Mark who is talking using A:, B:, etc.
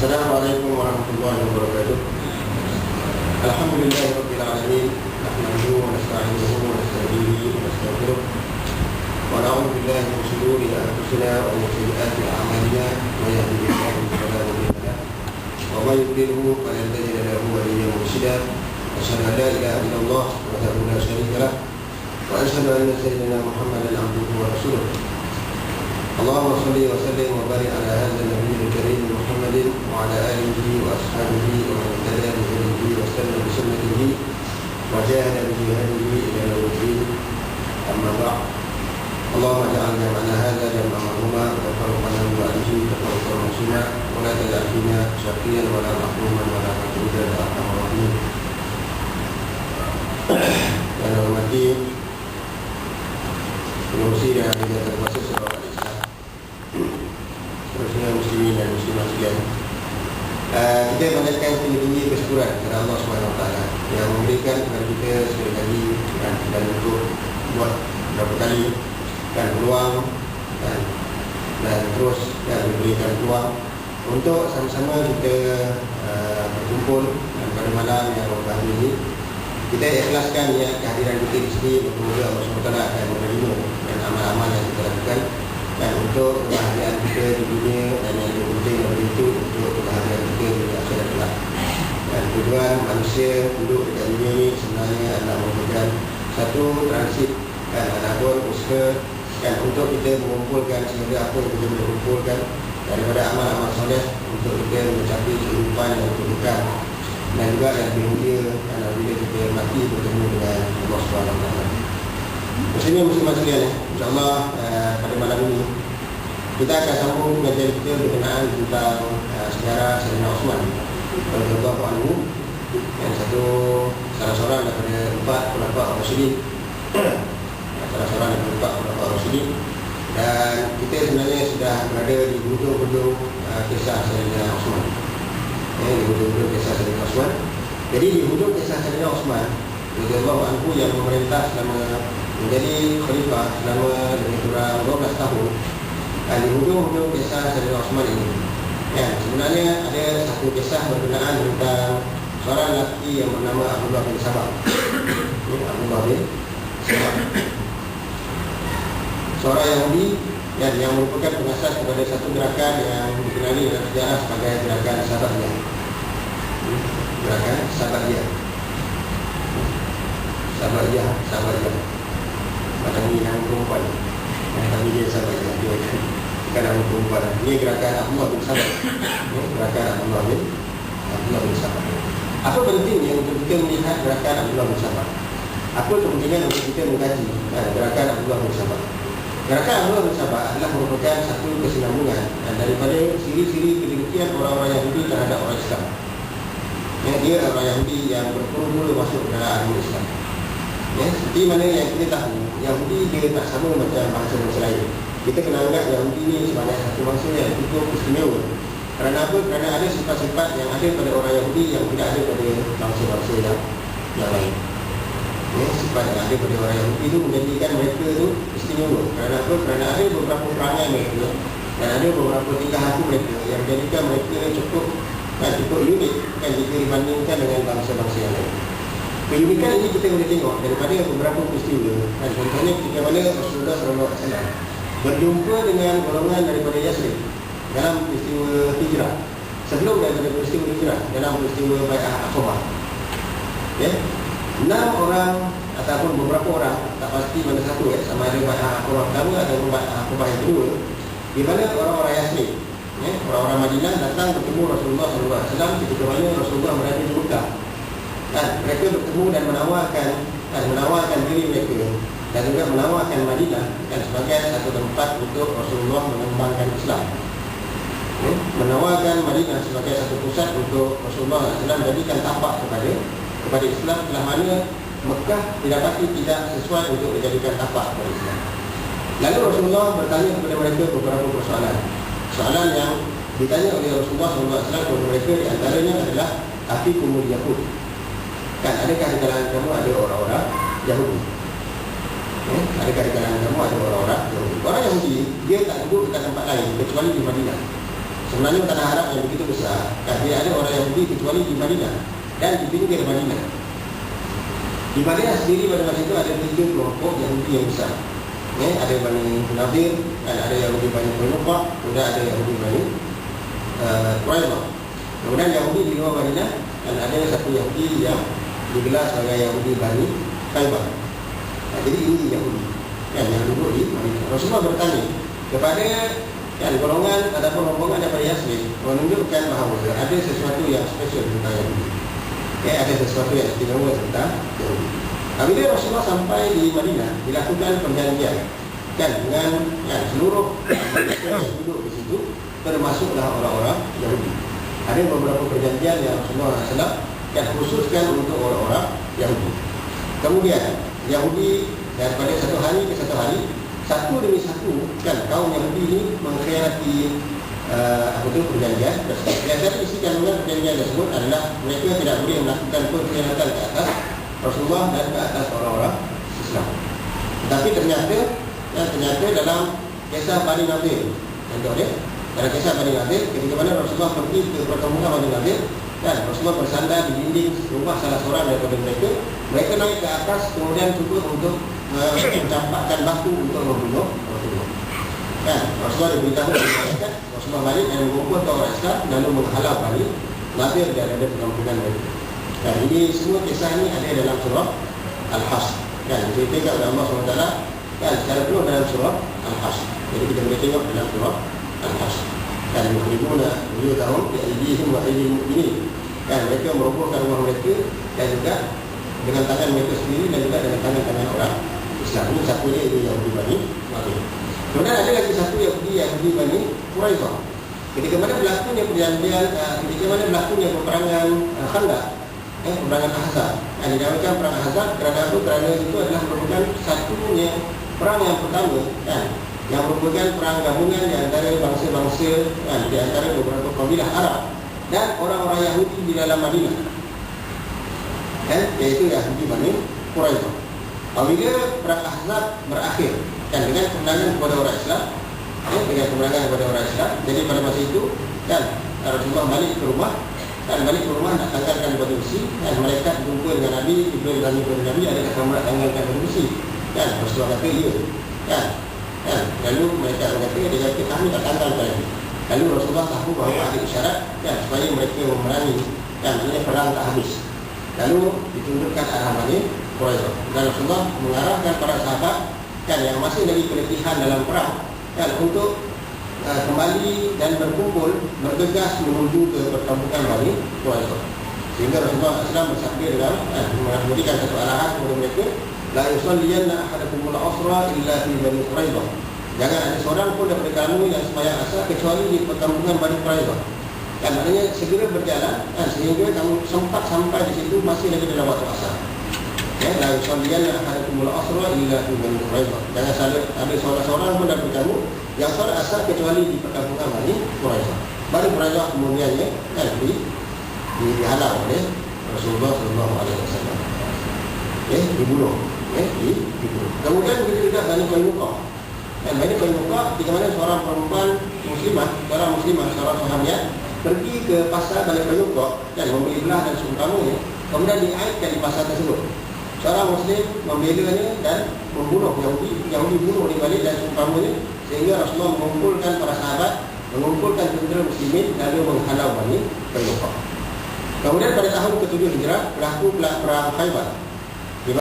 A: Assalamualaikum warahmatullahi wabarakatuh. Alhamdulillahirabbil alamin. Nahmaduhu wa nasta'inuhu wa nasta'dihi wa nastaghfiruh. Wa na'udzu billahi min shururi anfusina wa min sayyiati a'malina. May yahdihillahu fala mudilla lahu wa may yudlilhu falan tajida lahu waliyyan mursyida. Asyhadu an la ilaha illallah wahdahu la syarika lahu wa asyhadu anna sayyidina Muhammadan 'abduhu wa rasuluh. Allahumma shalli wa sallim wa barik ala hadzal nabiyil karim Muhammadin wa ala alihi wa ashabihi wa man ittaba bi hadihi wa istana bi sunnatihi wa jahada bi jihadihi ila yaumil din. Amma ba'd. Allahumma ja'alna ma'ana hadza jam'an marhuma wa farqana min ba'dihi tafarruqan masuma wa la taj'al fina syaqiyan wa la mahruman wa la mahjuban ya arhamar rahimin. Yang hormati pengurusi dan ahli terkuasa seluruh Islam, terusnya muslimin dan muslimat sekalian. Kita panjatkan tinggi-tinggi kesyukuran kepada Allah SWT yang memberikan kepada kita sekali kali dan untuk buat beberapa kali dan peluang dan terus diberikan peluang untuk sama-sama kita berkumpul pada malam yang berbahagia ini. Kita ikhlaskan niat kehadiran kita di sini untuk Allah SWT akan menerima dan amal-amal yang kita lakukan, dan untuk kebahagiaan kita di dunia, dan yang lebih penting daripada itu untuk kebahagiaan kita di akhirat kelak. Dan tujuan manusia duduk dekat dunia ini sebenarnya adalah merupakan satu transit dan ataupun usaha, dan untuk kita mengumpulkan segala apa yang kita boleh kumpulkan daripada amal-amal soleh untuk kita mencapai kehidupan yang kekal, dan juga yang lebih mulia bila kita mati bertemu dengan Allah SWT. Muslimin muslimat sekalian, insyaAllah pada malam ini kita akan sambung pengajian kita berkenaan tentang sejarah Sayyidina Osman radhiyallahu anhu, yang salah seorang daripada 4 khulafa ar-rasyidin, dan kita sebenarnya sudah berada di hujung-hujung kisah Sayyidina Osman. Di hujung-hujung kisah Sayyidina Osman. Jadi di hujung kisah Sayyidina Osman radhiyallahu anhu yang memerintah selama menjadi khalifah selama lebih kurang 12 tahun. Di hujung-hujung kisah Sayyidina Osman ini, sebenarnya ada satu kisah berkenaan tentang seorang lelaki yang bernama Abdullah bin Sabah. Abdullah bin Sabah, seorang Yahudi yang merupakan pengasas kepada satu gerakan yang dikenali dalam sejarah sebagai gerakan Sabaiyah. Gerakan Sabaiyah. Macam ni nama perempuan. Tapi dia Sabaiyah. Dia bukan nama perempuan. Ini gerakan Abdullah bin Sabah. Gerakan Abdullah bin Sabah. Apa pentingnya untuk kita melihat gerakan Abdullah bin Sabah? Apa kepentingan untuk kita mengkaji gerakan Abdullah bin Sabah? Gerakan Abdullah bin Sabah adalah merupakan satu kesinambungan daripada ciri-ciri kedengkian orang-orang Yahudi terhadap orang Islam. Dia orang Yahudi yang bermula-mula masuk dalam agama Islam. Seperti mana yang kita tahu, Yahudi dia tak sama macam bangsa-bangsa lain. Kita kena anggap Yahudi ni sebagai satu bangsa yang cukup istimewa. Kerana apa? Kerana ada sifat-sifat yang ada pada orang Yahudi yang tidak ada pada bangsa-bangsa yang lain. Sifat yang ada pada orang Yahudi itu menjadikan mereka itu istimewa. Kerana apa? Kerana ada beberapa perangai mereka dan ada beberapa tingkah laku mereka yang menjadikan mereka cukup unik jika dibandingkan dengan bangsa-bangsa yang lain. Keunikan ini kita boleh tengok daripada beberapa peristiwa. Contohnya ketika mana Rasulullah SAW berjumpa dengan golongan daripada Yasrib dalam peristiwa hijrah. Sebelum daripada peristiwa hijrah, dalam peristiwa Bai'ah Aqabah, 6 orang ataupun beberapa orang, tak pasti mana satu sama ada Bai'ah Aqabah pertama atau Bai'ah Aqabah yang kedua, di mana orang-orang Yasrib, orang-orang Madinah datang bertemu Rasulullah SAW ketika mana Rasulullah berada di Mekah. Mereka bertemu dan menawarkan diri mereka dan juga menawarkan Madinah sebagai satu tempat untuk Rasulullah mengembangkan Islam. Menawarkan Madinah sebagai satu pusat untuk Rasulullah SAW jadikan tapak kepada Islam, telah mana Mekah didapati tidak sesuai untuk dijadikan tapak kepada Islam. Lalu Rasulullah bertanya kepada mereka beberapa persoalan. Soalan yang ditanya oleh Rasulullah SAW kepada mereka di antaranya adalah afikumul Yahud. Adakah di kalangan kamu ada orang-orang Yahudi? Adakah di kalangan kamu ada orang-orang Yahudi? Orang Yahudi dia tak duduk dekat tempat lain kecuali di Madinah. Sebenarnya tanah Arab yang begitu besar, tidak ada orang Yahudi kecuali di Madinah dan di pinggir Madinah. Di Madinah sendiri pada masa itu ada 3 kelompok Yahudi yang besar. Ada Bani Nadir, dan ada Yahudi Bani Qainuqa, kemudian ada Yahudi Bani Quraidah. Kemudian Yahudi di luar Madinah, dan ada satu Yahudi yang digelar sebagai Yahudi Bani Khaybar. Jadi ini Yahudi yang duduk di Madinah. Rasulullah bertanya kepada golongan ataupun rombongan daripada Yasrib, menunjukkan bahawa ada sesuatu yang spesial tentang Yahudi. Ada sesuatu yang istimewa tentang Yahudi. Bila Rasulullah sampai di Madinah, dilakukan perjanjian dengan seluruh manusia yang duduk di situ, termasuklah orang-orang Yahudi. Ada beberapa perjanjian yang Rasulullah SAW khususkan untuk orang-orang Yahudi. Kemudian Yahudi daripada satu hari ke satu hari, satu demi satu kaum Yahudi ini mengkhianati perjanjian tersebut. Dan isi kandungan perjanjian tersebut adalah mereka tidak boleh melakukan pengkhianatan ke atas Rasulullah dan ke atas orang-orang Islam. Tetapi ternyata dalam kisah Bani Nadir, dalam kisah Bani Nadir, ketika mana Rasulullah pergi ke perkampungan Bani Nadir, dan Rasulullah bersandar di dinding rumah salah seorang daripada mereka naik ke atas, kemudian cuba untuk mencampakkan batu untuk membunuh Rasulullah. Rasulullah diberitahu kepada mereka, Rasulullah balik dan mengumpulkan orang Islam lalu menghalau Bani Nadir daripada perkampungan mereka. Dan ini semua kisah ini ada dalam surah Al-Hasr. Diceritakan oleh Allah SWT secara penuh dalam surah Al-Hasr. Jadi kita boleh tengok dalam surah Al-Hasr. Yuhribuna buyutahum bi'aydihim wa aydil mu'minin. Mereka merobohkan rumah mereka dan juga dengan tangan mereka sendiri dan juga dengan tangan-tangan orang Islam. Ini satunya itu Yahudi Bani Nadir. Kemudian ada lagi satu Yahudi Bani Quraidah. Ketika mana berlakunya perjanjian, ketika mana berlakunya peperangan Khandaq, peperangan Ahzab. Dinamakan perang Ahzab kerana itu adalah merupakan satunya perang yang pertama yang merupakan perang gabungan di antara bangsa-bangsa di antara beberapa kabilah Arab dan orang-orang Yahudi di dalam Madinah, iaitu Yahudi Bani Quraidah. Apabila perang Ahzab berakhir dengan kemenangan kepada orang Islam, jadi pada masa itu Rasulullah balik ke rumah nak tanggalkan batu besi, dan malaikat berjumpa dengan Nabi, Jibril bertanya kepada Nabi, adakah kamu nak tanggalkan batu besi? Rasulullah kata ya. Lalu mereka kata kami tak tanggalkan lagi. Lalu Rasulullah tahu bahawa ada isyarat supaya mereka memerangi, maksudnya perang tak habis. Lalu ditunjukkan arah Bani Quraidah, dan Rasulullah mengarahkan para sahabat yang masih lagi keletihan dalam perang untuk kembali dan berkumpul, bergegas menuju ke perkampungan Bani Quraidah. Sehingga Rasulullah SAW bersabda dalam memberikan satu arahan kepada mereka, la yusalliyanna ahadakumul asra illa fi Bani Quraidah. Jangan ada seorang pun daripada kamu yang sembahyang asar kecuali di perkampungan Bani Quraidah. Maknanya segera berjalan sehingga kamu sempat sampai di situ masih lagi dalam waktu asar. La yusalliyanna ahadakumul asra illa fi Bani Quraidah. Jangan ada seorang pun daripada kamu yang solat asar kecuali di perkampungan Bani Quraidah. Bani Quraidah kemudiannya dihalau oleh Rasulullah SAW. Dibunuh. Kemudian begitu juga Bani Qainuqa. Bani Qainuqa ketika mana seorang perempuan muslimah, seorang sahabiah pergi ke pasar Bani Qainuqa dan membeli belah dan seumpamanya, kemudian diaitkan di pasar tersebut. Seorang muslim membelanya dan membunuh Yahudi bunuh di balik dan seumpamanya, sehingga Rasulullah mengumpulkan para sahabat, mengumpulkan tentera muslimin lalu menghalau Bani Qainuqa. Kemudian pada tahun ke-7 Hijrah berlaku perang Khaybar.